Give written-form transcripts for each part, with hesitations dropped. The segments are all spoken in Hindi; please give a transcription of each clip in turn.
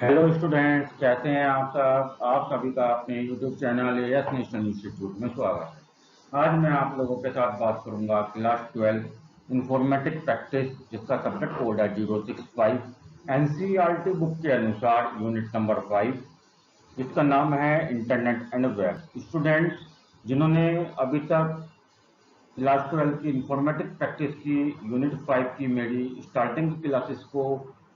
हेलो स्टूडेंट्स, कैसे हैं आप सब। आप सभी का अपने YouTube channel as national institute में स्वागत है। आज मैं आप लोगों के साथ बात करूंगा क्लास 12 इंफॉर्मेटिक प्रैक्टिस, जिसका सब्जेक्ट कोड है 065, एनसीईआरटी बुक के अनुसार यूनिट नंबर 5, जिसका नाम है इंटरनेट एंड वेब। स्टूडेंट्स जिन्होंने अभी तक क्लास 12 की इंफॉर्मेटिक प्रैक्टिस की यूनिट 5 की मेरी स्टार्टिंग की क्लासेस को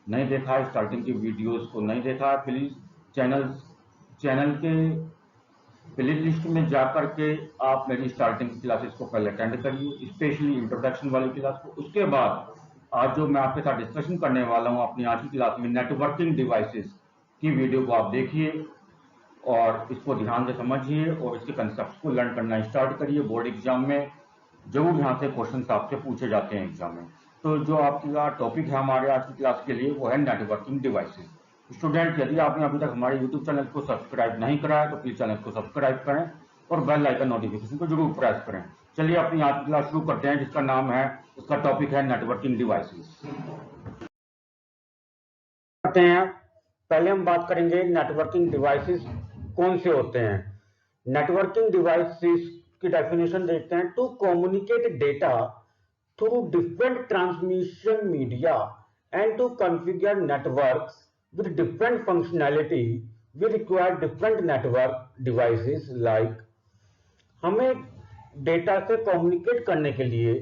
नहीं देखा, स्टार्टिंग की वीडियोस को नहीं देखा, प्लीज़ चैनल के प्ले लिस्ट में जा करके आप मेरी स्टार्टिंग की क्लासेस को पहले अटेंड करिए, स्पेशली इंट्रोडक्शन वाली क्लास को। उसके बाद आज जो मैं आपके साथ डिस्कशन करने वाला हूँ अपनी आज की क्लास में, नेटवर्किंग डिवाइसेस की वीडियो को आप देखिए और इसको ध्यान से समझिए और इसके कंसेप्ट को लर्न करना स्टार्ट करिए। बोर्ड एग्जाम में जरूर यहाँ से क्वेश्चन आपसे पूछे जाते हैं एग्जाम में। तो जो आपका टॉपिक है हमारे आज की क्लास के लिए वो है नेटवर्किंग डिवाइसेस। स्टूडेंट यदि आपने अभी तक हमारे यूट्यूब चैनल को सब्सक्राइब नहीं करा है तो प्लीज चैनल को सब्सक्राइब करें और बेल आइकन नोटिफिकेशन को जरूर प्रेस करें। चलिए अपनी आज की क्लास शुरू करते हैं, जिसका नाम है, इसका टॉपिक है नेटवर्किंग डिवाइसेस। करते हैं, पहले हम बात करेंगे नेटवर्किंग डिवाइसेस कौन से होते हैं। नेटवर्किंग डिवाइसेस की डेफिनेशन देखते हैं। To communicate data through different transmission media and to configure networks with different functionality, we require different network devices like हमें डेटा से कम्युनिकेट करने के लिए,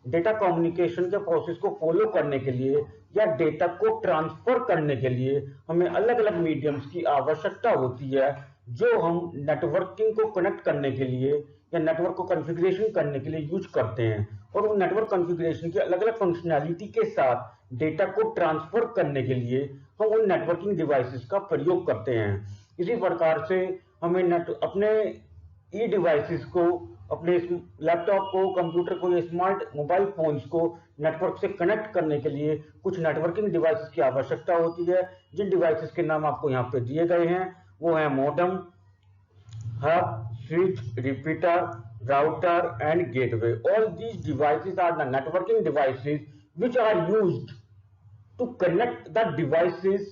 डेटा कम्युनिकेशन के प्रोसेस को फॉलो करने के लिए या डेटा को ट्रांसफर करने के लिए हमें अलग अलग मीडियम्स की आवश्यकता होती है, जो हम नेटवर्किंग को कनेक्ट करने के लिए या नेटवर्क को कॉन्फ़िगरेशन करने के लिए यूज करते हैं। और उन नेटवर्क कॉन्फ़िगरेशन की अलग अलग फंक्शनैलिटी के साथ डेटा को ट्रांसफर करने के लिए हम उन नेटवर्किंग डिवाइसेस का प्रयोग करते हैं। इसी प्रकार से हमें अपने ई डिवाइसेस को, अपने लैपटॉप को, कंप्यूटर को या स्मार्ट मोबाइल फोन्स को नेटवर्क से कनेक्ट करने के लिए कुछ नेटवर्किंग डिवाइसेस की आवश्यकता होती है, जिन डिवाइसेस के नाम आपको यहाँ पे दिए गए हैं। वो है modem, hub, switch, repeater, router and gateway. All these devices are the networking devices which are used to connect the devices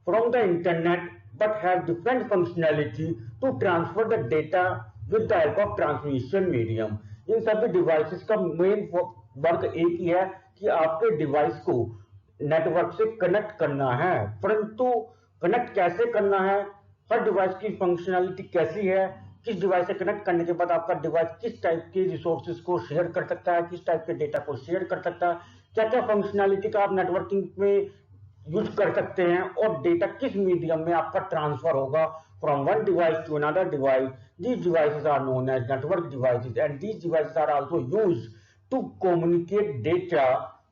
from the internet but have different functionality to transfer the data with the help of transmission medium. इन सभी डिवाइसेस का मेन वर्क एक ही है कि आपके डिवाइस को नेटवर्क से कनेक्ट करना है, परंतु कनेक्ट कैसे करना है, हर डिवाइस की फंक्शनैलिटी कैसी है, किस डिवाइस से कनेक्ट करने के बाद आपका डिवाइस किस टाइप के रिसोर्सेज को शेयर कर सकता है, किस टाइप के डेटा को शेयर कर सकता है, क्या क्या फंक्शनैलिटी का आप नेटवर्किंग में यूज कर सकते हैं और डेटा किस मीडियम में आपका ट्रांसफर होगा from one device to another device. These devices are known as network devices and these devices are also used to communicate data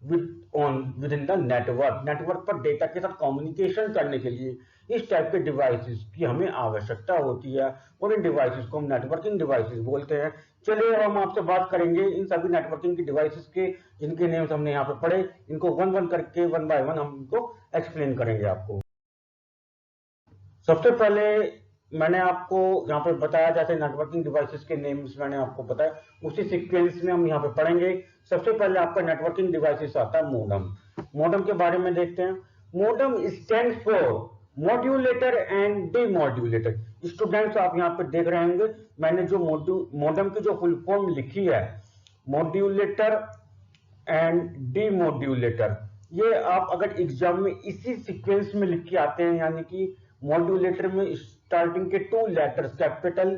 within the network. Network पर डेटा के साथ कम्युनिकेशन करने के लिए इस टाइप के डिवाइसेस की हमें आवश्यकता होती है और इन डिवाइसेस को हम नेटवर्किंग डिवाइसेस बोलते हैं। चलिए अब हम आपसे बात करेंगे इन सभी नेटवर्किंग की डिवाइसेस के, जिनके नेम्स हमने यहाँ पे पढ़े, इनको वन वन करके, वन बाय वन हम इनको एक्सप्लेन करेंगे आपको। सबसे पहले मैंने आपको यहाँ पे बताया, जैसे नेटवर्किंग डिवाइसेस के नेम्स मैंने आपको बताया, उसी सीक्वेंस में हम यहाँ पे पढ़ेंगे। सबसे पहले आपका नेटवर्किंग डिवाइसेस आता है मोडेम। मोडेम के बारे में देखते हैं। Modem stand for modulator and demodulator. Students आप यहाँ पे देख रहे होंगे, मैंने जो मोडेम की जो फुल फॉर्म लिखी है, मॉड्यूलेटर एंड डीमॉड्यूलेटर, ये आप अगर एग्जाम में इसी सीक्वेंस में लिख के आते हैं, यानी कि मॉड्यूलेटर में स्टार्टिंग के 2 letters capital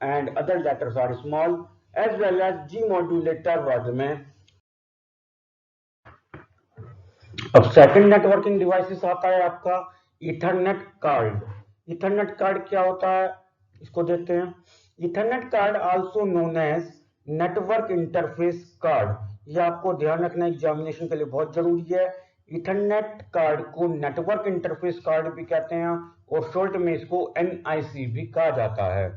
and other letters are small, as well as G modulator word में। अब सेकंड नेटवर्किंग डिवाइसेस आता है आपका इथरनेट कार्ड। इथरनेट कार्ड क्या होता है, इसको देखते हैं। Ethernet card also known as network interface card. ये आपको ध्यान रखना एग्जामिनेशन के लिए बहुत जरूरी है। इथरनेट कार्ड को नेटवर्क इंटरफेस कार्ड भी कहते हैं और शॉर्ट में इसको NIC भी कहा जाता है।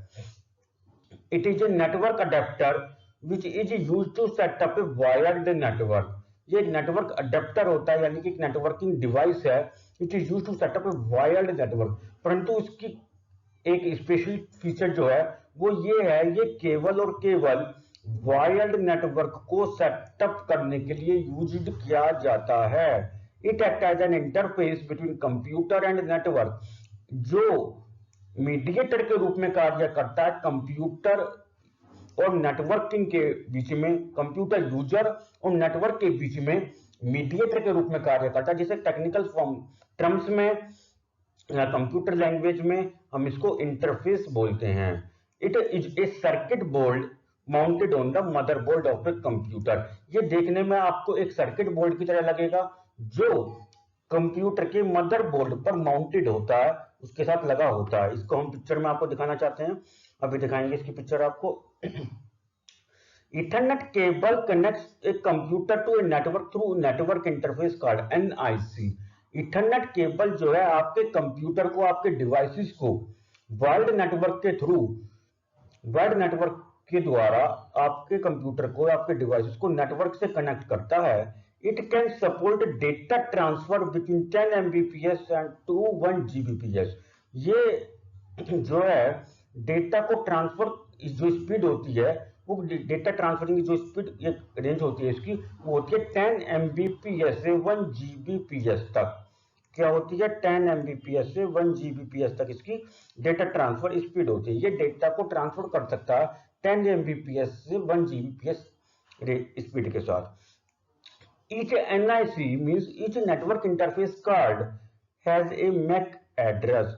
It is a network adapter which is use to set up a wired network. ये एक नेटवर्क अडेप्टर होता है, यानी कि एक नेटवर्किंग डिवाइस है, which is use to set up a wired network. परंतु इसकी एक स्पेशल फीचर जो है वो ये है, ये केवल और केवल वायर्ड नेटवर्क को सेटअप करने के लिए यूज किया जाता है। It act as an interface between computer and network, जो मीडिएटर के रूप में कार्य करता है कंप्यूटर और नेटवर्किंग के बीच में, कंप्यूटर यूजर और नेटवर्क के बीच में मीडिएटर के रूप में कार्य करता है, जिसे टेक्निकल फॉर्म टर्म्स में या कंप्यूटर लैंग्वेज में हम इसको इंटरफेस बोलते हैं। It is A circuit board mounted on the motherboard of a computer. ये देखने में आपको एक सर्किट बोर्ड की तरह लगेगा जो कंप्यूटर के मदरबोर्ड पर माउंटेड होता है, उसके साथ लगा होता है। इसको हम पिक्चर में आपको दिखाना चाहते हैं, अभी दिखाएंगे इसकी पिक्चर आपको। Ethernet cable connects a computer to a network through network interface called NIC। Ethernet cable जो है आपके कंप्यूटर को, आपके डिवाइसेस को वायर्ड नेटवर्क के द्वारा आपके कंप्यूटर को, आपके डिवाइसेस को नेटवर्क से कनेक्ट करता है। It can support data transfer between 10 Mbps and to 1 Gbps। ये जो है डेटा को ट्रांसफर, जो स्पीड होती है, वो डेटा ट्रांसफरिंग की जो स्पीड, एक रेंज होती है इसकी, वो होती है 10 Mbps से 1 Gbps तक। क्या होती है? 10 Mbps से 1 Gbps तक इसकी डेटा ट्रांसफर स्पीड होती है। ये डेटा को ट्रांसफर कर सकता है 10 Mbps से 1 Gbps स्पीड के साथ। Each NIC means each network interface card has a MAC address।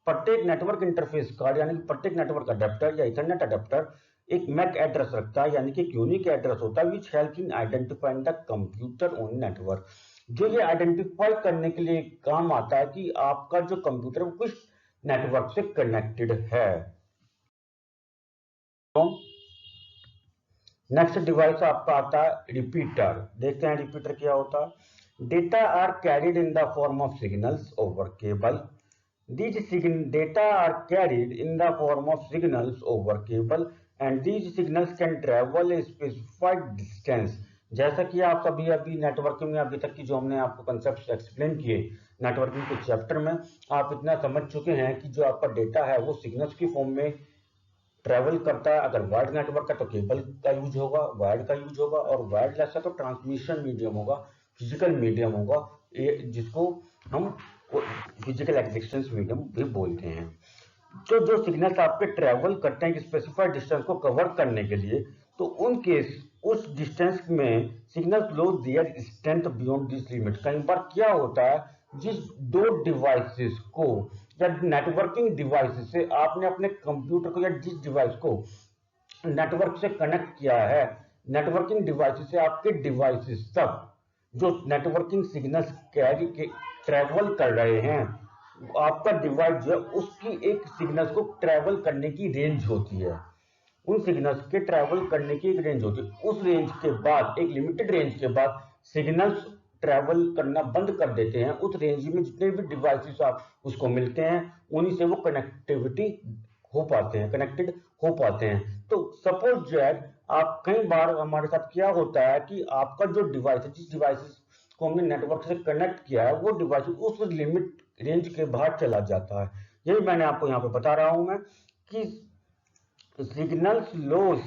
प्रत्येक नेटवर्क इंटरफेस कार्ड यानी कि प्रत्येक नेटवर्क अडेप्टर या इथरनेट अडेप्टर एक मैक एड्रेस रखता है, यानी कि एक यूनिक एड्रेस होता है, which help in identifying the computer on network, जो ये आइडेंटिफाई करने के लिए काम आता है कि आपका जो कंप्यूटर वो किस नेटवर्क से कनेक्टेड है। नेक्स्ट डिवाइस आपका आता है रिपीटर। देखते हैं रिपीटर क्या होता है। Data are carried in the form of signals over cable. These data are carried in the form of signals over cable and these signals can travel a specified distance। जैसा कि आप सभी अभी नेटवर्किंग में अभी तक की जो हमने आपको कंसेप्ट एक्सप्लेन किए नेटवर्किंग के चैप्टर में, आप इतना समझ चुके हैं कि जो आपका डेटा है वो सिग्नल्स की फॉर्म में ट्रेवल करता है। अगर वायर्ड नेटवर्क है तो केबल का यूज होगा, वायर्ड का यूज होगा, और वायरलेस है तो ट्रांसमिशन मीडियम होगा, फिजिकल मीडियम होगा, जिसको हम फिजिकल एक्सिस्टेंस मीडियम भी बोलते हैं। जो सिग्नल्स आपके ट्रेवल करते हैं स्पेसिफाइड डिस्टेंस को कवर करने के लिए, तो उनके उस डिस्टेंस में signals lose their strength beyond this limit. कई बार क्या होता है, जिस दो डिवाइसेस को या नेटवर्किंग डिवाइसेस से आपने अपने कंप्यूटर को या जिस डिवाइस को नेटवर्क से कनेक्ट किया है, नेटवर्किंग डिवाइसेस से आपके डिवाइसेस तक जो नेटवर्किंग सिग्नल्स कैरी के ट्रेवल कर रहे हैं, आपका डिवाइस जो है उसकी एक सिग्नल्स को ट्रेवल करने की रेंज होती है। उन सिग्नल्स के ट्रेवल करने की एक रेंज होती है। उस रेंज के बाद, एक लिमिटेड रेंज के बाद सिग्नल्स ट्रेवल करना बंद कर देते हैं। उस रेंज में जितने भी डिवाइसेस आप उसको मिलते हैं, उन्हीं से वो कनेक्टिविटी हो पाते हैं, कनेक्टेड हो पाते हैं। तो सपोज जो है, आप कई बार हमारे साथ क्या होता है कि आपका जो डिवाइस है, जिस डिवाइस को हमने नेटवर्क से कनेक्ट किया है, वो डिवाइस उस लिमिट रेंज के बाहर चला जाता है। यही मैंने आपको यहाँ पे बता रहा हूं मैं कि signals loss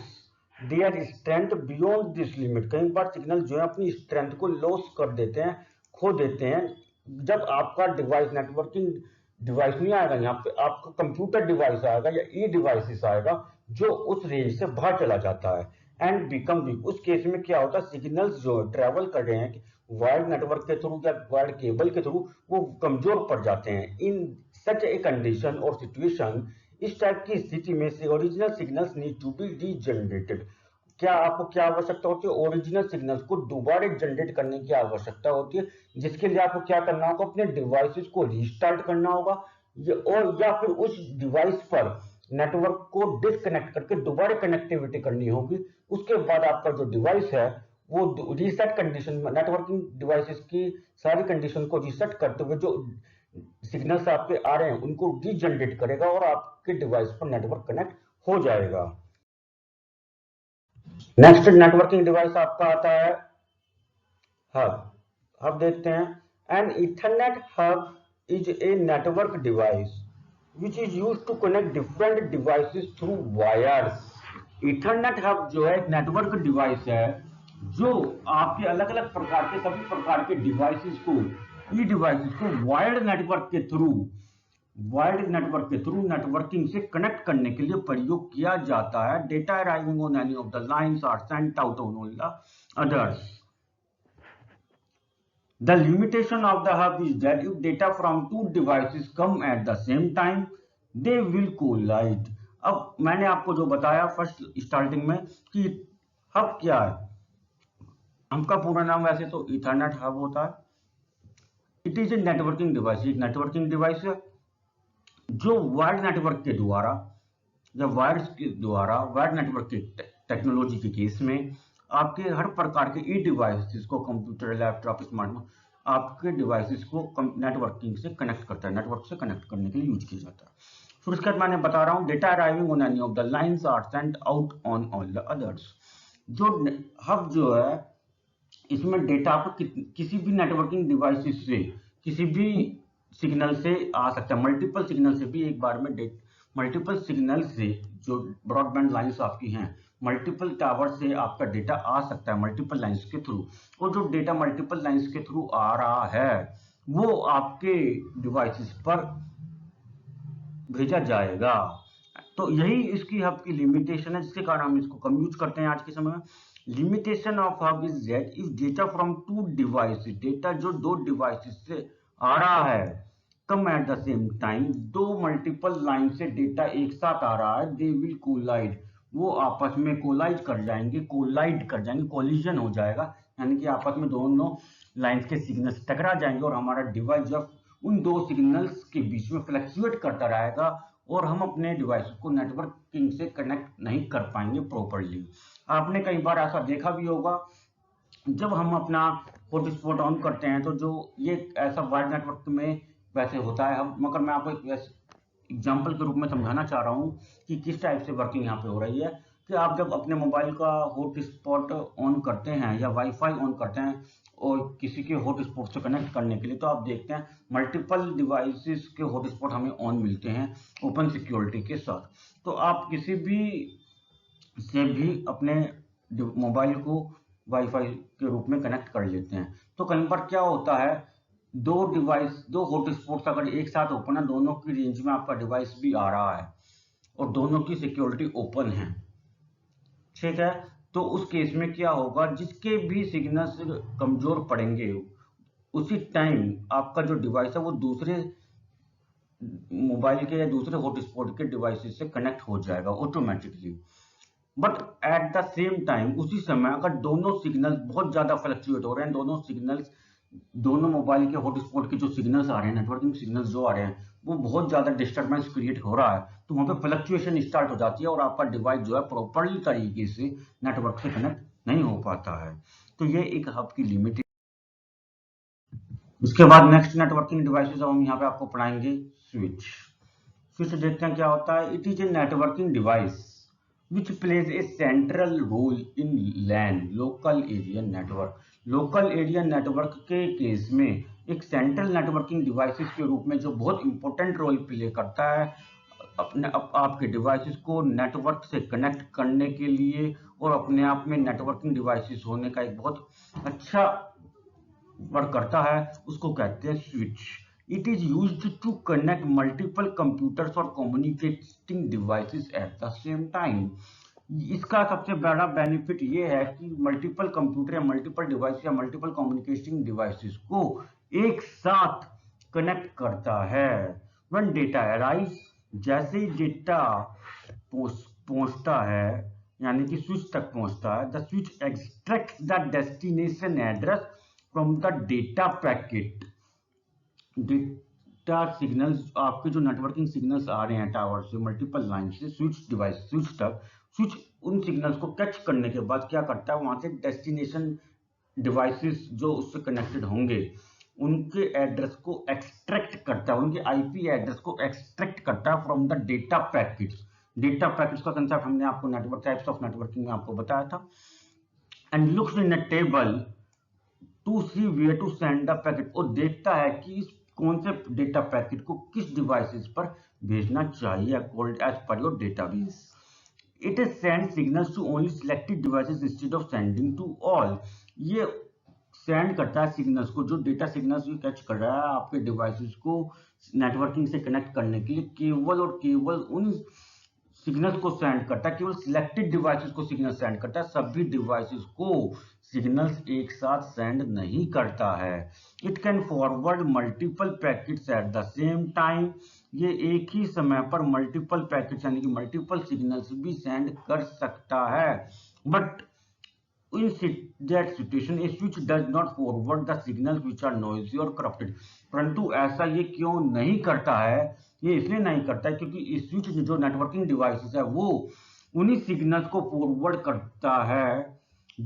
their strength beyond this limit. कई बार सिग्नल जो है अपनी स्ट्रेंथ को लॉस कर देते हैं, खो देते हैं, जब आपका डिवाइस नेटवर्किंग डिवाइस नहीं आएगा, यहाँ पे आपका कंप्यूटर डिवाइस आएगा या ई डिवाइसेस आएगा जो उस रेंज से बाहर चला जाता है एंड बिकम वीक। उस केस में क्या होता है, सिग्नल्स जो ट्रेवल कर रहे हैं वायर्ड नेटवर्क के थ्रू या वायर्ड केबल के थ्रू, वो कमजोर पड़ जाते हैं। इन सच ए कंडीशन और सिचुएशन, इस टाइप की स्थिति में से original signals need to be regenerated. क्या आपको क्या आवश्यकता होती है? ओरिजिनल सिग्नल्स को दोबारा जनरेट करने की आवश्यकता होती है, जिसके लिए आपको क्या करना होगा, अपने डिवाइसेस को रीस्टार्ट करना होगा, और या फिर उस डिवाइस पर नेटवर्क को डिस्कनेक्ट करके दोबारा कनेक्टिविटी करनी होगी। उसके बाद आपका जो डिवाइस है वो रीसेट कंडीशन में, नेटवर्किंग डिवाइसेस की सारी कंडीशन को रीसेट करते हुए जो सिग्नल्स आपके आ रहे हैं उनको रीजनरेट करेगा और आपके डिवाइस पर नेटवर्क कनेक्ट हो जाएगा। नेक्स्ट नेटवर्किंग डिवाइस आपका आता है हब। हब देखते हैं। An ethernet hub is a network device which is used to connect different devices through wires। Ethernet hub जो है एक नेटवर्क डिवाइस है जो आपके अलग अलग प्रकार के, सभी प्रकार के डिवाइसेस को ई डिवाइसेस को वायर्ड नेटवर्क के थ्रू नेटवर्किंग से कनेक्ट करने के लिए प्रयोग किया जाता है. Data arriving on any of the lines are sent out on all the others. The limitation of the hub is that if data from two devices come at the same time, they will collide. अब मैंने आपको जो बताया फर्स्ट स्टार्टिंग में कि हब क्या है, हब का पूरा नाम वैसे तो इथरनेट हब होता है. It is a networking device. एक नेटवर्किंग डिवाइस है जो वायर्ड नेटवर्क के द्वारा या वायर्ड नेटवर्क की टेक्नोलॉजी के केस में आपके हर प्रकार के ई डिवाइसेस को, कंप्यूटर, लैपटॉप, स्मार्टफोन, आपके डिवाइसेस को नेटवर्किंग से कनेक्ट करता है, नेटवर्क से कनेक्ट करने के लिए यूज किया जाता है. फिर उसके बाद मैंने बता रहा हूँ data arriving on any of the lines are sent out on all the others. जो हब जो है इसमें डेटा आपको किसी भी नेटवर्किंग डिवाइसेस से किसी भी सिग्नल से आ सकता है, मल्टीपल सिग्नल से भी एक बार में मल्टीपल सिग्नल से जो ब्रॉडबैंड लाइंस आपकी हैं, मल्टीपल टावर से आपका डेटा आ सकता है मल्टीपल लाइंस के थ्रू. और जो डेटा मल्टीपल लाइंस के थ्रू आ रहा है वो आपके डिवाइसेस पर भेजा जाएगा. तो यही इसकी हब की लिमिटेशन है, जिसके कारण हम इसको कम यूज करते हैं आज के समय में. Limitation of hub is that if data from two devices, data जो दो डिवाइसेस से आ रहा है, come at the same time, दो मल्टीपल लाइन से डेटा एक साथ आ रहा है, दे विल कोलाइड, वो आपस में कोलाइड कर जाएंगे, कोलिजन हो जाएगा, यानी कि आपस में दोनों लाइंस के सिग्नल्स टकरा जाएंगे और हमारा डिवाइस जब उन दो सिग्नल्स के बीच में फ्लक्चुएट करता रहेगा और हम अपने डिवाइस को नेटवर्किंग से कनेक्ट नहीं कर पाएंगे प्रॉपर्ली. आपने कई बार ऐसा देखा भी होगा, जब हम अपना हॉटस्पॉट ऑन करते हैं तो जो ये ऐसा वायर्ड नेटवर्क में वैसे होता है, मगर मैं आपको एक एग्जाम्पल के रूप में समझाना चाह रहा हूँ कि किस टाइप से वर्किंग यहाँ पे हो रही है. कि आप जब अपने मोबाइल का हॉटस्पॉट ऑन करते हैं या वाईफाई ऑन करते हैं और किसी के हॉटस्पॉट से कनेक्ट करने के लिए, तो आप देखते हैं मल्टीपल डिवाइसेस के हॉटस्पॉट हमें ऑन मिलते हैं ओपन सिक्योरिटी के साथ. तो आप किसी भी से भी अपने मोबाइल को वाईफाई के रूप में कनेक्ट कर लेते हैं. तो कई बार क्या होता है, दो हॉटस्पॉट्स अगर एक साथ ओपन है, दोनों की रेंज में आपका डिवाइस भी आ रहा है और दोनों की सिक्योरिटी ओपन है, ठीक है. तो उस केस में क्या होगा, जिसके भी सिग्नल्स कमजोर पड़ेंगे उसी टाइम आपका जो डिवाइस है वो दूसरे मोबाइल के या दूसरे हॉटस्पॉट के डिवाइसेस से कनेक्ट हो जाएगा automatically. But at the same time उसी समय अगर दोनों सिग्नल्स बहुत ज्यादा फ्लक्चुएट हो रहे हैं, दोनों मोबाइल के हॉटस्पॉट के जो सिग्नल्स आ रहे हैं, नेटवर्किंग सिग्नल्स जो आ रहे हैं, वो बहुत ज्यादा डिस्टर्बेंस क्रिएट हो रहा है, तो वहां पे फ्लक्चुएशन स्टार्ट हो जाती है और आपका डिवाइस जो है प्रॉपरली तरीके से नेटवर्क से कनेक्ट नहीं हो पाता है. तो ये एक हब की लिमिट है. उसके बाद नेक्स्ट नेटवर्किंग डिवाइसेस हम यहाँ पे आपको पढ़ाएंगे स्विच देखते हैं क्या होता है. It is a networking device which plays a central role in LAN, local area network. Local area network के केस में एक सेंट्रल नेटवर्किंग डिवाइसेस के रूप में जो बहुत इंपॉर्टेंट रोल प्ले करता है आपके डिवाइसेस को नेटवर्क से कनेक्ट करने के लिए, और अपने आप में नेटवर्किंग डिवाइसेस होने का एक बहुत अच्छा वर्क करता है, उसको कहते हैं switch. It is used to connect multiple computers or communicating devices at the same time. इसका सबसे बड़ा बेनिफिट ये है कि मल्टीपल कंप्यूटर या मल्टीपल डिवाइस या मल्टीपल कम्युनिकेटिंग डिवाइसेस को एक साथ कनेक्ट करता है. When data arrives, जैसे ही डेटा पहुंचता है यानी कि स्विच तक पहुंचता है, the switch extracts the destination address from the data packet. Data signals, आपके जो नेटवर्किंग सिग्नल्स आ रहे हैं टावर से मल्टीपल लाइन से स्विच उन सिग्नल्स को कैच करने के बाद क्या करता है, वहां से डेस्टिनेशन डिवाइसेस जो उससे कनेक्टेड होंगे उनके एड्रेस को एक्सट्रैक्ट करता है, उनके आईपी एड्रेस को एक्सट्रैक्ट करता है from the data packets. Data packets का कंसेप्ट हमने आपको नेटवर्क टाइप्स ऑफ नेटवर्किंग में आपको बताया था. And looks in a table to see where to send the packet, और देखता है कि कौन से डेटा पैकेट को किस डिवाइसेस पर भेजना चाहिए as per your database. It is send signals to only selected devices instead of sending to all. ये सेंड करता है सिग्नल्स को, जो डेटा सिग्नल्स ये कैच कर रहा है आपके डिवाइसेस को नेटवर्किंग से कनेक्ट करने के लिए, केवल और केवल उन सिग्नल्स को सेंड करता है, केवल सिलेक्टेड डिवाइसेस को सिग्नल सेंड करता है, सभी डिवाइसेस को सिग्नल्स एक साथ सेंड नहीं करता है। It can forward multiple packets eight the same time, ये एक ही समय पर मल्टीपल पैकेट्स यानी कि मल्टीपल सिग्नल्स भी सेंड कर सकता है। But in that situation a switch does not forward the signals which are noisy or corrupted, परंतु ऐसा ये क्यों नहीं करता है? ये इसलिए नहीं करता है क्योंकि स्विच जो नेटवर्किंग डिवाइसेस है वो उन्हीं सिग्नल्स को फॉरवर्ड करता है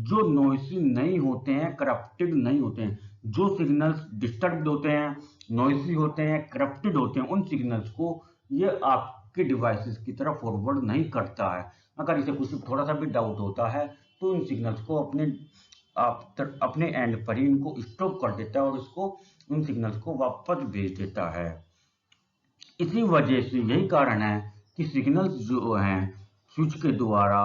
जो नॉइसी नहीं होते हैं, करप्टेड नहीं होते हैं। जो सिग्नल्स डिस्टर्ब होते हैं, नॉइसी होते हैं, करप्टेड होते हैं, उन सिग्नल्स को ये आपके डिवाइसेस की तरफ फॉरवर्ड नहीं करता है। अगर इसे कुछ थोड़ा सा भी डाउट होता है तो इन सिग्नल्स को अपने एंड पर ही इनको स्टॉप कर देता है और इसको उन सिग्नल्स को वापस भेज देता है। इसी वजह से यही कारण है कि सिग्नल्स जो हैं स्विच के द्वारा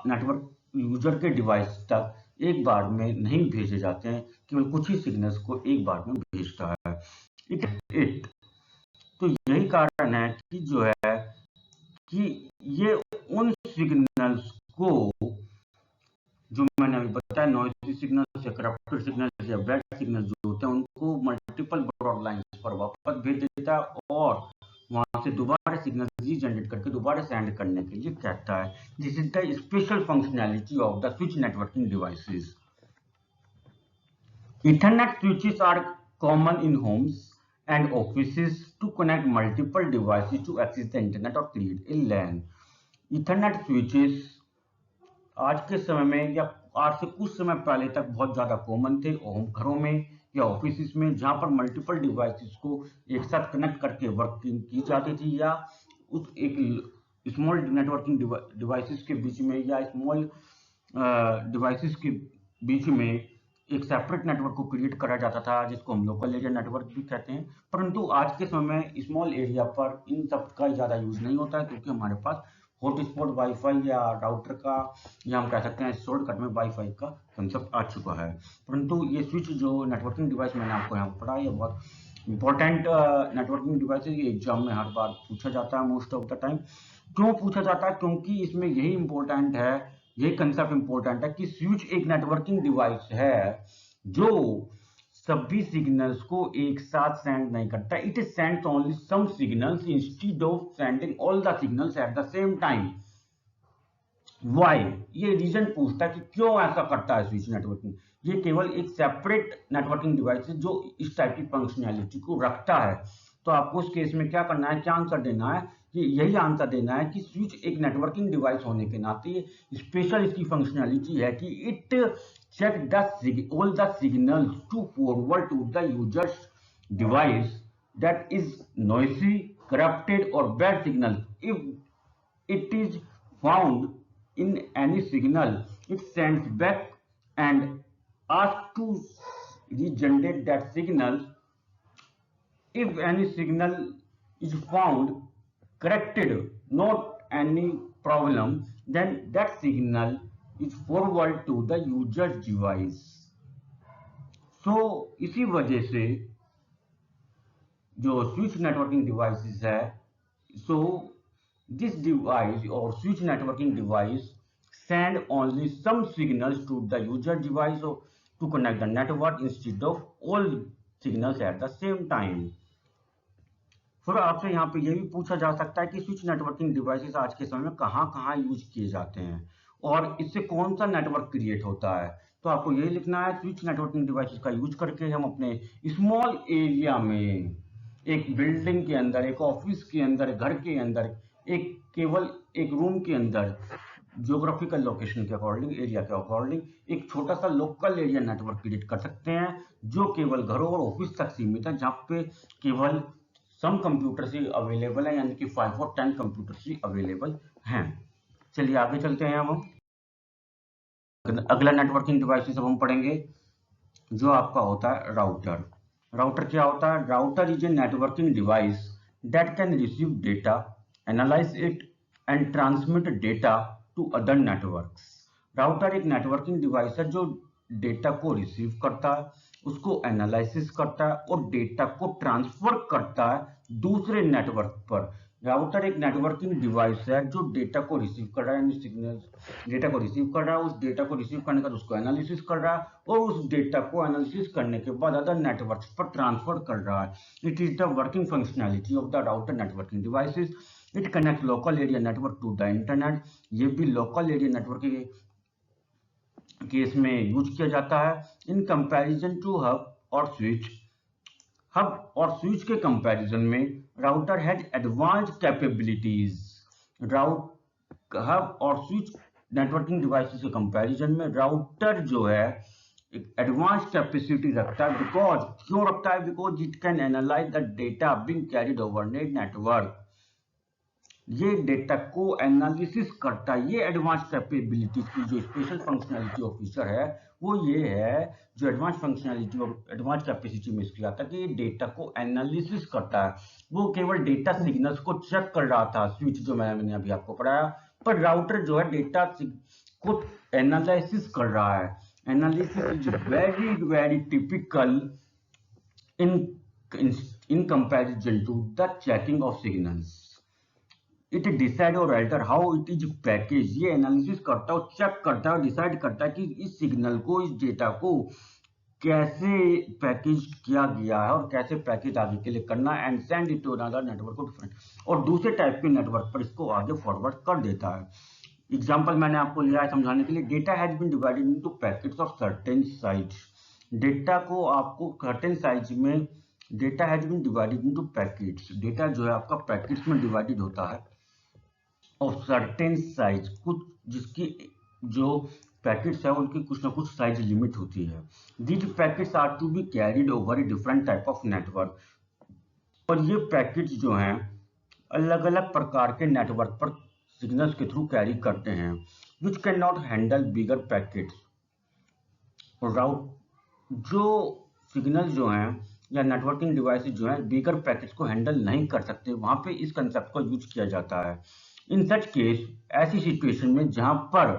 नेटवर्क यूजर के डिवाइस तक एक बार में नहीं भेजे जाते हैं, केवल कुछ ही सिग्नल्स को एक बार में भेजता है। इट तो यही कारण है कि जो है कि ये उन सिग्नल्स को जो मैंने अभी बताया नॉइजी सिग्नल्स या करप्टेड सिग्नल्स या बैड सिग्नल्स जो होते हैं उनको मल्टीपल ब्रॉड लाइंस पर वापस भेज देता है और वहां से दोबारा सिग्नल रीजनरेट करके दोबारा सेंड करने के लिए कहता है। This is the special functionality of the switch networking devices. Ethernet switches are common in homes and offices to connect multiple devices to access the internet or create a LAN. Ethernet switches आज के समय में या आज से कुछ समय पहले तक बहुत ज्यादा कॉमन थे घरों में या ऑफिस में, जहां पर मल्टीपल डिवाइसेस को एक साथ कनेक्ट करके वर्किंग की जाती थी या उस एक स्मॉल नेटवर्किंग डिवाइसेस के बीच में या स्मॉल डिवाइसेस के बीच में एक सेपरेट नेटवर्क को क्रिएट करा जाता था जिसको हम लोकल एरिया नेटवर्क भी कहते हैं। परंतु आज के समय में स्मॉल एरिया पर इन सब का ज्यादा यूज नहीं होता है क्योंकि हमारे पास हॉटस्पॉट वाईफाई या राउटर का या हम कह सकते हैं शॉर्टकट में वाईफाई का कंसेप्ट आ चुका है। परंतु ये स्विच जो नेटवर्किंग डिवाइस मैंने आपको यहाँ पढ़ा, ये बहुत इंपॉर्टेंट नेटवर्किंग डिवाइस है। ये एग्जाम में हर बार पूछा जाता है मोस्ट ऑफ द टाइम। क्यों पूछा जाता है? क्योंकि इसमें यही इंपॉर्टेंट है, यही कंसेप्ट इंपॉर्टेंट है कि स्विच एक नेटवर्किंग डिवाइस है जो सभी सिग्नल्स को एक साथ सेंड नहीं करता। It sends only some signals instead of sending all the signals at the same time. Why? ये रीजन पूछता है कि क्यों ऐसा करता है स्विच नेटवर्किंग। ये केवल एक सेपरेट नेटवर्किंग डिवाइस है जो इस टाइप की फंक्शनैलिटी को रखता है। तो आपको उस केस में क्या करना है, क्या आंसर देना है कि यही आंसर देना है कि स्विच एक नेटवर्किंग डिवाइस होने के नाते स्पेशल इसकी फंक्शनैलिटी है कि it check all the signals to forward to the user's device that is noisy, corrupted or bad signal. If it is found in any signal, it sends back and asks to regenerate that signal. If any signal is found corrected, not any problem, then that signal is forward to the user's device. So इसी वजह से जो स्विच नेटवर्किंग डिवाइसेस है, so this device or switch networking device send only some signals to the user device to connect the network instead of all signals at the same time. फिर आपसे यहाँ पे ये भी पूछा जा सकता है कि स्विच नेटवर्किंग डिवाइसेस आज के समय में कहाँ यूज किए जाते हैं और इससे कौन सा नेटवर्क क्रिएट होता है। तो आपको यही लिखना है, स्विच नेटवर्किंग डिवाइसेस का यूज करके हम अपने स्मॉल एरिया में, एक बिल्डिंग के अंदर, एक ऑफिस के अंदर, घर के अंदर, केवल एक रूम के अंदर ज्योग्राफिकल लोकेशन के अकॉर्डिंग, एरिया के अकॉर्डिंग एक छोटा सा लोकल एरिया नेटवर्क क्रिएट कर सकते हैं जो केवल घरों और ऑफिस तक सीमित है, जहाँ पे केवल सम कंप्यूटर्स ही अवेलेबल है, यानी कि 5 और 10 कंप्यूटर्स ही अवेलेबल हैं। चलिए आगे चलते हैं। हम अगला नेटवर्किंग डिवाइस अब हम पढ़ेंगे जो आपका होता है राउटर। राउटर क्या होता है? Router is a networking device that can receive data, analyze it and transmit data to other networks. Router एक नेटवर्किंग डिवाइस है जो डेटा को रिसीव करता है, उसको एनालिसिस करता है और डेटा को ट्रांसफर करता है दूसरे नेटवर्क पर। राउटर एक नेटवर्किंग डिवाइस है जो डेटा को रिसीव कर रहा है, यानी सिग्नल डेटा को रिसीव कर रहा है, उस डेटा को रिसीव करने के बाद उसको एनालिसिस कर रहा है और उस डेटा को एनालिसिस करने के बाद अदर नेटवर्क्स पर ट्रांसफर कर रहा है। It is the working functionality of the router networking devices. It connect local area network to the internet. ये भी लोकल एरिया नेटवर्क के केस में यूज किया जाता है इन कंपैरिजन टू हब और स्विच। हब और स्विच के कंपैरिजन में router has advanced capabilities. Hub और स्विच नेटवर्किंग डिवाइसेस के कंपैरिजन में राउटर जो है एडवांस कैपेसिटी रखता है। क्यों रखता है? Because it can analyse the data being carried over network. ये डेटा को एनालिसिस करता है। ये एडवांस कैपेबिलिटीज की जो स्पेशल फंक्शनैलिटी ऑफ फीचर है वो ये है, जो एडवांस फंक्शनैलिटी और एडवांस कैपेसिटी में इसकी आता है कि ये डेटा को एनालिसिस करता है। वो केवल डेटा सिग्नल्स को चेक कर रहा था, स्विच जो मैंने अभी आपको पढ़ाया, पर राउटर जो है डेटा को एनालिसिस कर रहा है। Analysis is very very typical in comparison to the checking of signals. It decide or alter how it is packaged. ये एनालिसिस करता है, चेक करता है, डिसाइड करता है कि इस सिग्नल को, इस डेटा को कैसे पैकेज किया गया है और कैसे पैकेज आगे के लिए करना है, and send it to another network को डिफरेंट, और दूसरे टाइप के नेटवर्क पर इसको आगे फॉरवर्ड कर देता है। एग्जाम्पल मैंने आपको लिया है समझाने के लिए। Data has been divided into packets of certain size. Data को आपको सर्टेन साइज में data has been divided into packets. Data जो है आपका पैकेट्स में डिवाइडेड होता है ऑफ सर्टेन साइज, कुछ जिसकी जो पैकेट्स है उनकी कुछ ना कुछ साइज लिमिट होती है। These packets are to be carried over a different type of network. और ये पैकेट्स जो हैं अलग अलग प्रकार के नेटवर्क पर सिग्नल्स के थ्रू कैरी करते हैं, which can not handle bigger packets. जो सिग्नल जो हैं या नेटवर्किंग डिवाइसेस जो हैं बिगर पैकेट्स को हैंडल नहीं कर सकते, वहां पे इस कंसेप्ट को यूज किया जाता है। इन सच केस, ऐसी सिचुएशन में जहां पर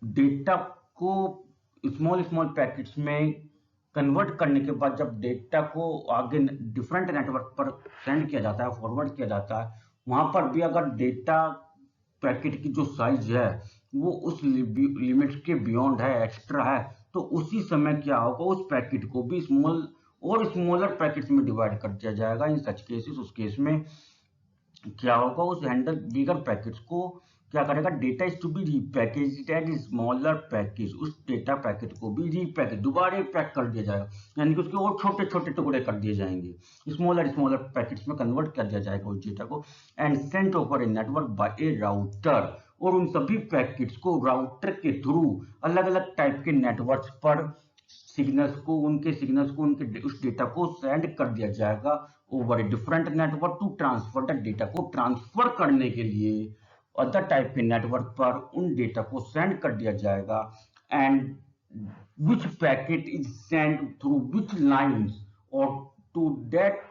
डेटा को स्मॉल पैकेट्स में कन्वर्ट करने के बाद जब डेटा को आगे डिफरेंट नेटवर्क पर सेंड किया जाता है, फॉरवर्ड किया जाता है, वहां पर भी अगर डेटा पैकेट की जो साइज है वो उस लिमिट के बियॉन्ड है, एक्स्ट्रा है, तो उसी समय क्या होगा, उस पैकेट को भी स्मॉल और स्मॉलर पैकेट्स में डिवाइड कर दिया जाएगा। इन सच केसेस, उस केस में क्या होगा, उस हैंडल बिगर पैकेट्स को क्या करेगा, data is to be repackaged as smaller package. उस डेटा पैकेट को भी रीपैकेज, दोबारा पैक कर दिया जाएगा, यानी कि उसके और छोटे छोटे टुकड़े कर दिए जाएंगे, स्मॉलर पैकेट्स में कन्वर्ट कर दिया जाएगा उस डेटा को, and sent over a network by a router. और उन सभी पैकेट्स को राउटर के थ्रू अलग अलग टाइप के नेटवर्क पर सिग्नल्स को उनके उस डेटा को सेंड कर दिया जाएगा over a different network to transfer the data को ट्रांसफर करने के लिए अदर टाइप के नेटवर्क पर उन डेटा को सेंड कर दिया जाएगा। And which packet is send through which lines और टू दैट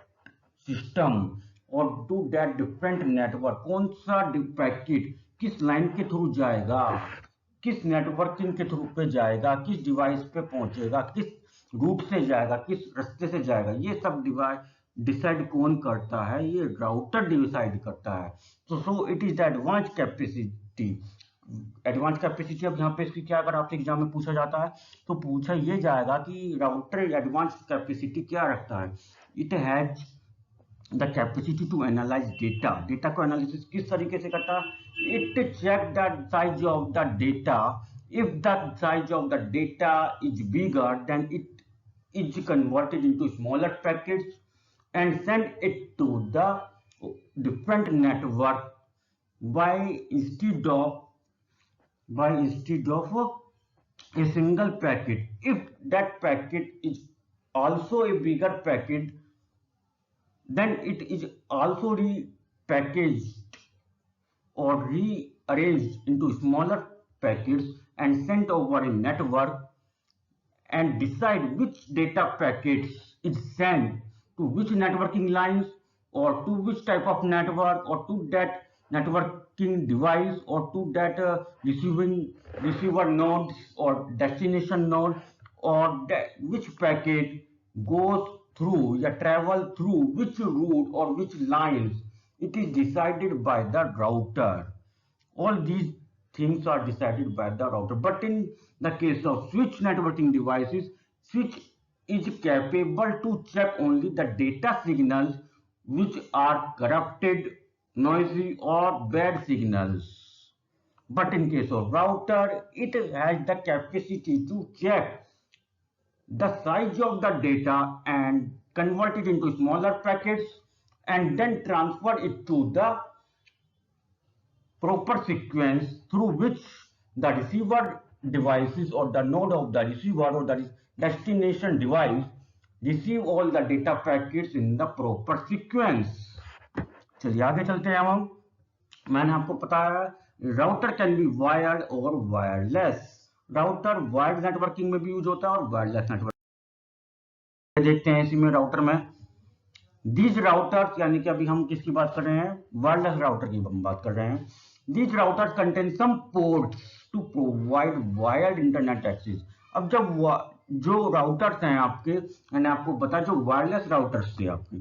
सिस्टम और टू दैट डिफरेंट नेटवर्क, कौन सा पैकेट किस लाइन के थ्रू जाएगा, किस नेटवर्किंग के थ्रू पे जाएगा, किस डिवाइस पे पहुंचेगा, किस रूट से जाएगा, किस रास्ते से जाएगा, ये सब डिसाइड कौन करता है, ये राउटर डिसाइड करता है। So it is the advance capacity. Advance capacity, अब यहाँ पे इसकी क्या, अगर आपसे एग्जाम में पूछा जाता है तो पूछा ये जाएगा कि राउटर एडवांस कैपेसिटी क्या रखता है। It has the capacity to analyze data. Data को एनालिसिस किस तरीके से करता है, it check the size of the data. If the size of the data is bigger then it is converted into smaller packets and send it to the different network by instead of a single packet. If that packet is also a bigger packet, then it is also repackaged or rearranged into smaller packets and sent over a network, and decide which data packets is sent to which networking lines or to which type of network or to that networking device or to that receiver node or destination node, or which packet goes through या travel through which route or which lines, it is decided by the router. All these things are decided by the router. But in the case of switch networking devices, switch is capable to check only the data signals which are corrupted, noisy or bad signals. But in case of router, it has the capacity to check the size of the data and convert it into smaller packets and then transfer it to the proper sequence through which the receiver devices or the node of the receiver or the destination device receive all the data packets in the proper sequence. चलिए आगे चलते हैं हम। मैंने आपको बताया राउटर कैन बी वायर्ड और वायरलेस। राउटर वायर्ड नेटवर्किंग में भी यूज होता है और वायरलेस नेटवर्किंग देखते हैं इसी में राउटर में। दीज राउटर्स यानी कि अभी हम किसकी बात कर रहे हैं, वायरलेस राउटर की हम बात कर रहे हैं। These routers contain some ports to provide wired internet access. अब जब जो राउटर्स हैं आपके, मैंने आपको बताया जो वायरलेस राउटर्स थे आपके,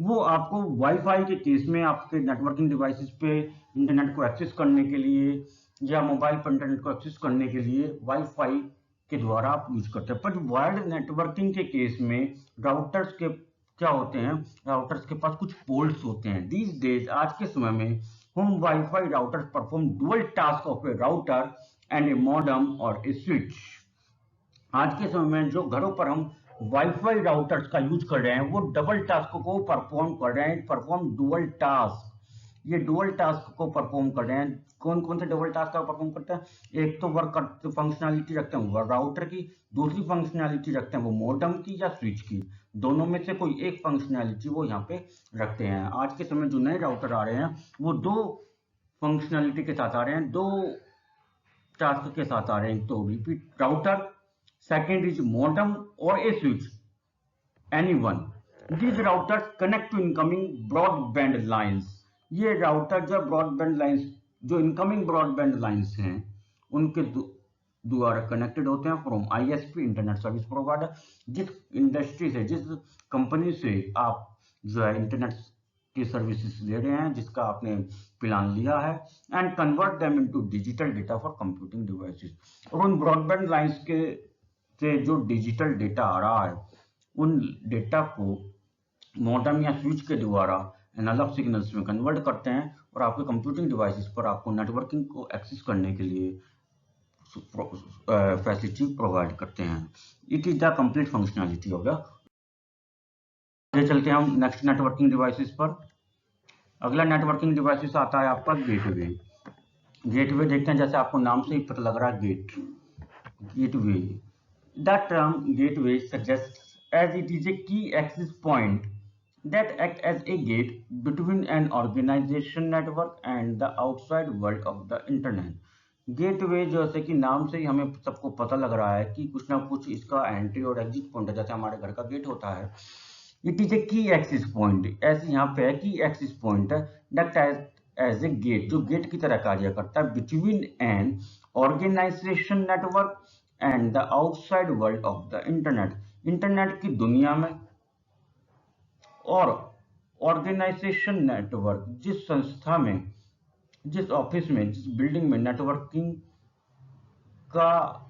वो आपको वाईफाई के केस में आपके नेटवर्किंग डिवाइसेस पे इंटरनेट को एक्सेस करने के लिए या मोबाइल पर इंटरनेट को एक्सेस करने के लिए वाईफाई के द्वारा आप यूज करते हैं। पर वायर्ड नेटवर्किंग के केस में राउटर्स के क्या होते हैं, राउटर्स के पास कुछ पोर्ट्स होते हैं। दीज डेज आज के समय में home Wi-Fi routers perform dual task of a router and a modem or a switch. आज के समय में जो घरों पर हम वाईफाई राउटर्स का यूज कर रहे हैं वो डबल टास्क को परफॉर्म कर रहे हैं, परफॉर्म डुअल टास्क। ये डुअल टास्क को परफॉर्म कर रहे हैं। कौन कौन से डबल टास्क का परफॉर्म करते हैं, एक तो वर्क फंक्शनैलिटी रखते हैं वो राउटर की, दूसरी फंक्शनैलिटी रखते हैं वो मॉडेम की या स्विच की। दोनों में से कोई एक फंक्शनैलिटी वो यहाँ पे रखते हैं। आज के समय जो नए राउटर आ रहे हैं वो दो फंक्शनैलिटी के साथ आ रहे हैं, दो टास्क के साथ आ रहे हैं। तो repeat router, second is modem और a switch, any one. These routers connect to incoming broadband lines. ये राउटर जो ब्रॉडबैंड लाइन्स, जो इनकमिंग ब्रॉडबैंड लाइन्स हैं उनके द्वारा कनेक्टेड होते हैं from ISP, internet service provider. जिस इंडस्ट्री से, जिस कंपनी से आप जो है इंटरनेट की सर्विसेज ले रहे हैं, जिसका आपने प्लान लिया है, and convert them into digital data for computing devices. और उन ब्रॉडबैंड लाइन्स के से जो डिजिटल डेटा आ रहा है उन डेटा को मॉडेम या स्विच के द्वारा एनालॉग सिग्नल्स में कन्वर्ट करते हैं और आपके कंप्यूटिंग डिवाइसेस पर आपको नेटवर्किंग को एक्सेस करने के लिए फैसिलिटी प्रोवाइड करते हैं। It is the complete functionality हो गया। आगे चलते हैं हम नेक्स्ट नेटवर्किंग डिवाइसेस पर। अगला नेटवर्किंग डिवाइसेस आता है आपका गेटवे। गेटवे देखते हैं, जैसे आपको नाम से ही पता लग रहा है gateway. The term gateway suggests as it is a key access point that act as a gate between an organization network and the outside world of the internet. Gateway जैसे कि नाम से ही हमें सबको पता लग रहा है कि कुछ ना कुछ इसका एंट्री और एग्जिट पॉइंट है, जैसे हमारे घर का गेट होता है। इट इज ए की एक्सेस पॉइंट, ऐसे यहाँ पे है की एक्सेस पॉइंट है दैट एज ए गेट, जो गेट की तरह कार्य करता है between an organization network and the outside world of the internet. Internet की दुनिया में और ऑर्गेनाइजेशन नेटवर्क, जिस संस्था में, जिस ऑफिस में, जिस बिल्डिंग में नेटवर्किंग का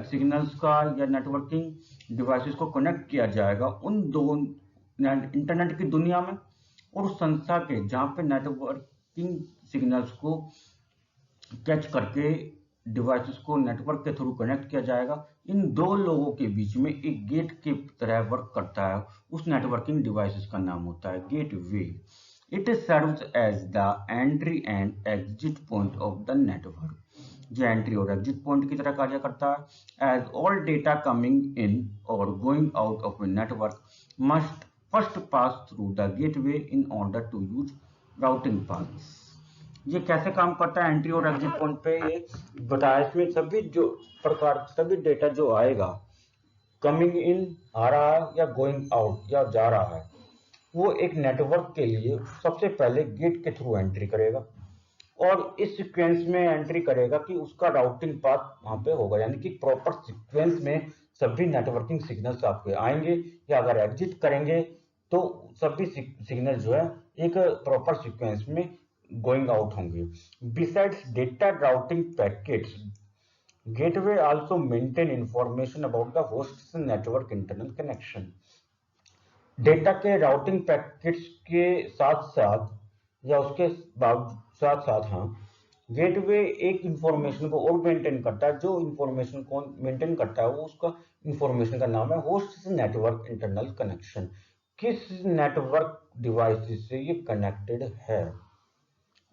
सिग्नल्स का या नेटवर्किंग डिवाइसेस को कनेक्ट किया जाएगा, उन दो इंटरनेट की दुनिया में और उस संस्था के जहां पे नेटवर्किंग सिग्नल्स को कैच करके डिवाइसेस को नेटवर्क के थ्रू कनेक्ट किया जाएगा, इन दो लोगों के बीच में एक गेट की तरह वर्क करता है। उस नेटवर्किंग डिवाइसेस का नाम होता है gateway. It serves as the entry and exit point of the network, जो एंट्री और एग्जिट पॉइंट की तरह कार्य करता है। As all data coming in और going out of a network must first pass through the gateway in order to use routing paths. ये कैसे काम करता है एंट्री और एग्जिट पॉइंट पे, ये बताया। इसमें सभी जो प्रकार, सभी डेटा जो आएगा, कमिंग इन आ रहा है या गोइंग आउट या जा रहा है, वो एक नेटवर्क के लिए सबसे पहले गेट के थ्रू एंट्री करेगा और इस सीक्वेंस में एंट्री करेगा कि उसका राउटिंग पाथ वहां पे होगा, यानी कि प्रॉपर सीक्वेंस में सभी नेटवर्किंग सिग्नल्स आपके आएंगे, या अगर एग्जिट करेंगे तो सभी सिग्नल जो है एक प्रॉपर सीक्वेंस में गोइंग आउट होंगे। Besides data routing packets, gateway also maintain information about the host network internal connection. Data के राउटिंग पैकेट्स के साथ साथ या उसके साथ साथ हाँ, गेटवे एक इंफॉर्मेशन को और मेंटेन करता है। जो इंफॉर्मेशन को मेंटेन करता है वो उसका इंफॉर्मेशन का नाम है होस्ट नेटवर्क इंटरनल कनेक्शन। किस नेटवर्क डिवाइस से ये कनेक्टेड है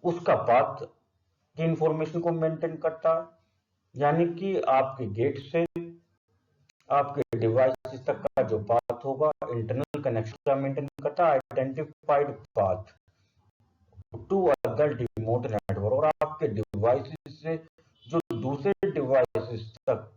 उसका पाथ की इंफॉर्मेशन को मेंटेन करता है, यानी कि आपके गेट से आपके डिवाइस तक का जो पाथ होगा इंटरनल कनेक्शन का मेंटेन करता है, identified path to other remote network, और आपके डिवाइस से जो दूसरे डिवाइस तक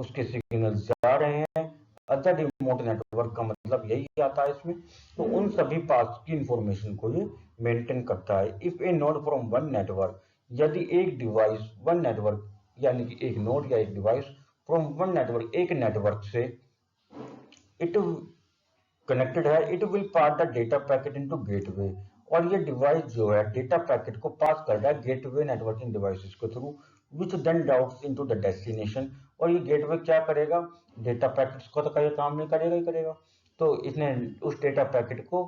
उसके सिग्नल जा रहे हैं, अदर रिमोट नेटवर्क का मतलब यही आता है इसमें, तो उन सभी पाथ्स की इंफॉर्मेशन को ये मेंटेन करता है। If A node from one network, यदि एक डिवाइस वन नेटवर्क यानी कि एक नोड या एक डिवाइस फ्रॉम वन नेटवर्क एक नेटवर्क से इट कनेक्टेड है, it will pass the data packet into gateway, और ये डिवाइस जो है डेटा पैकेट को पास कर रहा है गेटवे नेटवर्किंग डिवाइसेस के through, which then routes into the destination. और ये गेटवे क्या करेगा, डेटा पैकेट्स को तो ये काम नहीं करेगा ही करेगा, तो इसने उस डेटा पैकेट को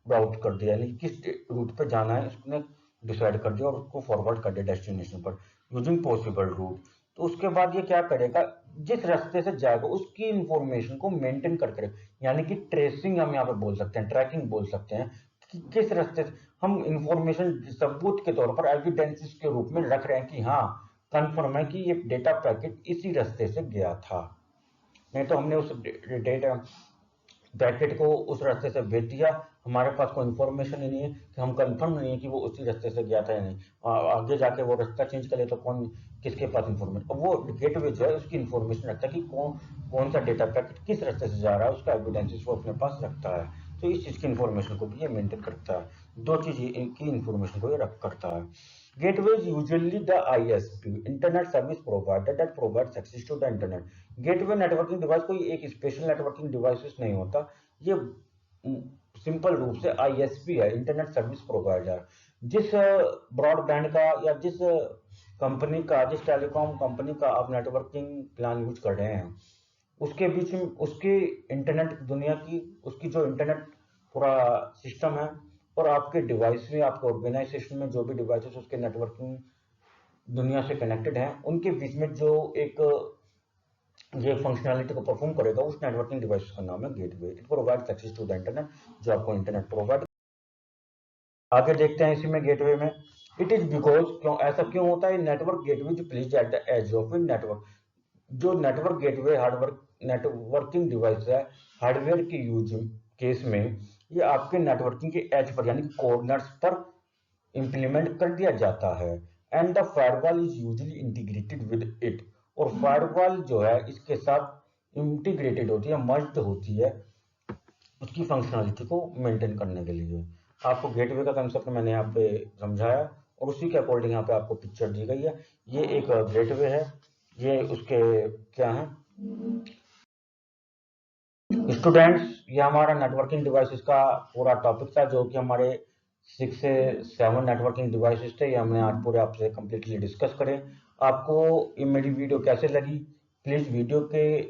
राउट कर दिया, यानी किस रूट पे जाना है उसने डिसाइड कर दिया और उसको फॉरवर्ड कर दिया डेस्टिनेशन पर यूजिंग पॉसिबल रूट। तो उसके बाद ये क्या करेगा, जिस रास्ते से जाएगा उसकी इंफॉर्मेशन को मेंटेन करके, यानी कि ट्रेसिंग हम यहाँ पे बोल सकते हैं, ट्रैकिंग बोल सकते हैं, कि किस रास्ते से हम इंफॉर्मेशन सबूत के तौर पर एविडेंसेस के रूप में रख रहे हैं कि हाँ कंफर्म है कि ये डेटा पैकेट इसी रास्ते से गया था, नहीं तो हमने उस डेटा पैकेट को उस रास्ते से भेज दिया, हमारे पास कोई इन्फॉर्मेशन ही नहीं है कि हम कंफर्म नहीं है कि वो उसी रास्ते से गया था या नहीं, आगे जाके वो रास्ता चेंज करे तो कौन किसके पास इन्फॉर्मेशन, वो गेटवे जो है उसकी इन्फॉर्मेशन रखता है कि कौन सा डेटा पैकेट किस रास्ते से जा रहा है, उसका एविडेंसेस वो अपने पास रखता है। तो इस चीज की इन्फॉर्मेशन को भी ये मेंटेन करता है, दो चीज की इन्फॉर्मेशन को ये रख करता है। Gateway is usually the ISP, Internet Service Provider that provides access to the Internet. Gateway networking device कोई एक स्पेशल नेटवर्किंग डिवाइस नहीं होता, ये सिंपल रूप से ISP है, इंटरनेट सर्विस प्रोवाइडर। जिस ब्रॉडबैंड का या जिस कंपनी का, जिस टेलीकॉम कंपनी का आप नेटवर्किंग प्लान यूज कर रहे हैं, उसके बीच में उसकी इंटरनेट दुनिया की उसकी जो इंटरनेट पूरा सिस्टम है और आपके डिवाइस में, आपके ऑर्गेनाइजेशन में जो भी डिवाइसेस उसके नेटवर्किंग दुनिया से कनेक्टेड हैं, उनके बीच में जो एक ये फंक्शनैलिटी को परफॉर्म करेगा उस नेटवर्किंग डिवाइस का नाम है gateway. It provides access to the internet, जो आपको इंटरनेट प्रोवाइड। आगे देखते हैं इसी में गेटवे में, इट इज बिकॉज, क्यों ऐसा क्यों होता है, नेटवर्क गेटवे जो placed at the edge of network, जो network gateway hardware networking device है, हार्डवेयर के यूज केस में ये आपके नेटवर्किंग के एज पर यानी कॉर्नर्स पर इंप्लीमेंट कर दिया जाता है, and the firewall is usually integrated with it, और फायरवॉल जो है इसके साथ इंटीग्रेटेड होती है, मर्ज्ड होती है उसकी फंक्शनलिटी को मेंटेन करने के लिए। आपको गेटवे का कंसेप्ट मैंने यहाँ पे समझाया और उसी के अकॉर्डिंग यहाँ पे आपको पिक्चर दी गई है। ये एक गेटवे है, ये उसके क्या है स्टूडेंट्स, ये हमारा नेटवर्किंग डिवाइसेस का पूरा टॉपिक था, जो कि हमारे 6 से 7 नेटवर्किंग डिवाइसेस थे, ये हमने आज पूरे आपसे कंप्लीटली डिस्कस करें। आपको ये मेरी वीडियो कैसे लगी, प्लीज वीडियो के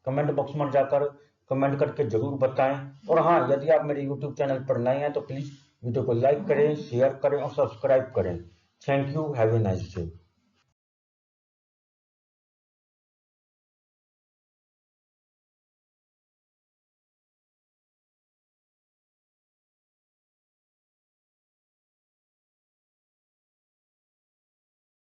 कमेंट बॉक्स में जाकर कमेंट करके जरूर बताएं, और हाँ, यदि आप मेरे यूट्यूब चैनल पर नए हैं तो प्लीज वीडियो को लाइक करें, शेयर करें और सब्सक्राइब करें। Thank you, have a nice day.